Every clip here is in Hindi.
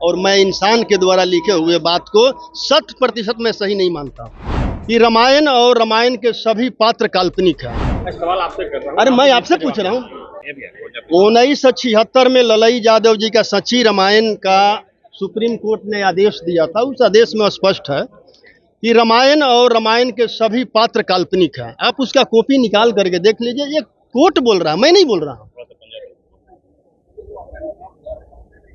और मैं इंसान के द्वारा लिखे हुए बात को 100% मैं सही नहीं मानता कि रामायण और रामायण के सभी पात्र काल्पनिक हैं। सवाल आपसे कर रहा हूं। अरे मैं आपसे पूछ रहा हूँ 1976 में ललई यादव जी का सच्ची रामायण का सुप्रीम कोर्ट ने आदेश दिया था। उस आदेश में स्पष्ट है कि रामायण और रामायण के सभी पात्र काल्पनिक हैं। आप उसका कॉपी निकाल करके देख लीजिए। ये कोर्ट बोल रहा है, मैं नहीं बोल रहा हूँ।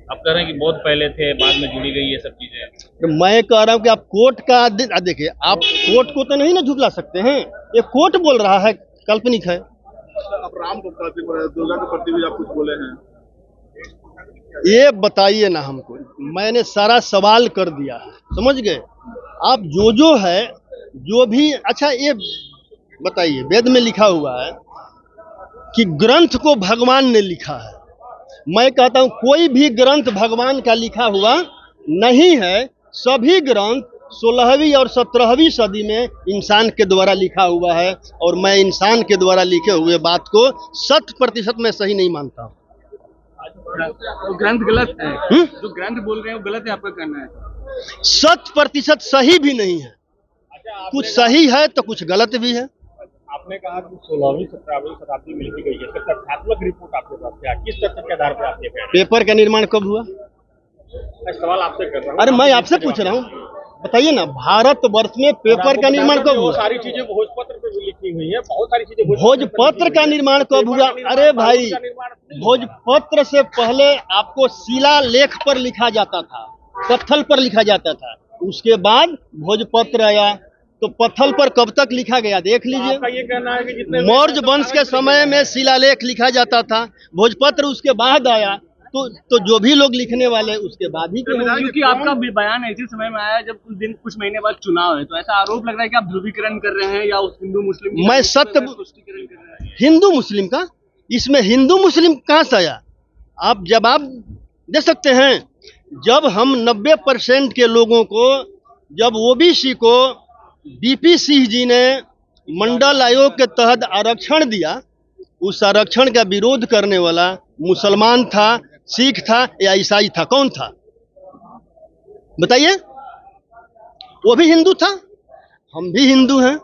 आप कह रहे हैं कि बहुत पहले थे, बाद में जुड़ी गई ये सब चीजें। मैं कह रहा हूँ कि आप कोर्ट का देखिए, आप कोर्ट को तो नहीं ना झुठला सकते हैं। ये कोर्ट बोल रहा है काल्पनिक है। आप राम को काल्पनिक बोल रहे हैं, दुर्गा के प्रति भी आप कुछ बोले हैं। ये बताइए ना हमको, मैंने सारा सवाल कर दिया है, समझ गए आप। जो है जो भी अच्छा, ये बताइए वेद में लिखा हुआ है कि ग्रंथ को भगवान ने लिखा है। मैं कहता हूं कोई भी ग्रंथ भगवान का लिखा हुआ नहीं है। सभी ग्रंथ 16वीं और 17वीं सदी में इंसान के द्वारा लिखा हुआ है और मैं इंसान के द्वारा लिखे हुए बात को 100% मैं सही नहीं मानता हूं। तो ग्रंथ गलत है। जो ग्रंथ बोल रहे हैं वो गलत है, आपका कहना है। 100% सही भी नहीं है। कुछ सही है तो कुछ गलत भी है। आपने कहा कि 16वीं 17वीं शताब्दी में लिखी गई है, तथ्यात्मक रिपोर्ट आपके पास क्या, किस तथ्य के आधार पर आप ये कह रहे हैं? पेपर का निर्माण कब हुआ? मैं सवाल आपसे कर रहा हूँ। अरे मैं आपसे पूछ रहा हूँ, बताइए ना, भारतवर्ष में पेपर का निर्माण कब हुआ? सारी चीजें भोजपत्र पे भी लिखी हुई है, बहुत सारी चीजें। भोजपत्र का निर्माण कब हुआ? अरे भाई, भोजपत्र से पहले आपको शिलालेख पर लिखा जाता था, पत्थर पर लिखा जाता था। उसके बाद भोजपत्र आया। तो पत्थर पर कब तक लिखा गया देख लीजिए। आपका ये कहना है कि जितने मौर्य वंश के समय में शिलालेख लिखा जाता था, भोजपत्र उसके बाद आया। तो जो भी लोग लिखने वाले उसके बाद ही, क्योंकि आपका बयान ऐसे समय में आया जब कुछ महीने बाद चुनाव है, तो ऐसा आरोप लग रहा है कि आप ध्रुवीकरण कर रहे हैं या उस हिंदू मुस्लिम। मैं सत्य हिंदू मुस्लिम का, इसमें हिंदू मुस्लिम कहाँ से आया? आप जवाब दे सकते हैं। जब हम 90% के लोगों को, जब ओबीसी को बीपी सिंह जी ने मंडल आयोग के तहत आरक्षण दिया, उस आरक्षण का विरोध करने वाला मुसलमान था, सिख था या ईसाई था? कौन था बताइए? वो भी हिंदू था, हम भी हिंदू हैं।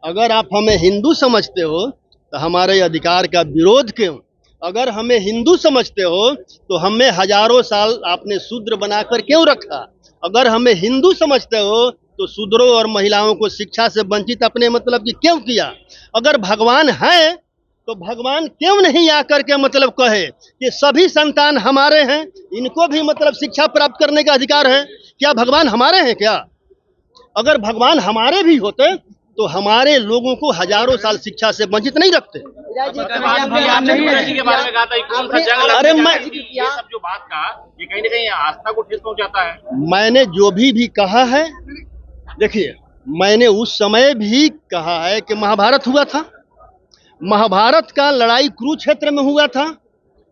अगर आप हमें हिंदू समझते हो तो हमारे अधिकार का विरोध क्यों? अगर हमें हिंदू समझते हो तो हमें हजारों साल आपने शूद्र बनाकर क्यों रखा? अगर हमें हिंदू समझते हो तो शूद्रों और महिलाओं को शिक्षा से वंचित अपने मतलब की क्यों किया? अगर भगवान है तो भगवान क्यों नहीं आकर के मतलब कहे कि सभी संतान हमारे हैं, इनको भी मतलब शिक्षा प्राप्त करने का अधिकार है? क्या भगवान हमारे हैं क्या? अगर भगवान हमारे भी होते तो हमारे लोगों को हजारों साल शिक्षा से वंचित नहीं रखते। अरे मैं ये सब जो बात कहा, ये कहीं ना कहीं आस्था को ठेस पहुंचाता है। मैंने जो भी कहा है, देखिए मैंने उस समय भी कहा है कि महाभारत हुआ था। महाभारत का लड़ाई कुरुक्षेत्र में हुआ था,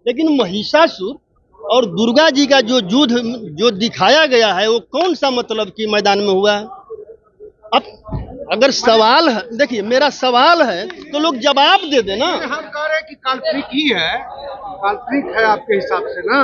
लेकिन महिषासुर और दुर्गा जी का जो युद्ध जो दिखाया गया है वो कौन सा मतलब कि मैदान में हुआ है? अब अगर सवाल है, देखिए मेरा सवाल है तो लोग जवाब दे देना। हम कह रहे हैं कि काल्पनिक ही है, काल्पनिक है आपके हिसाब से ना।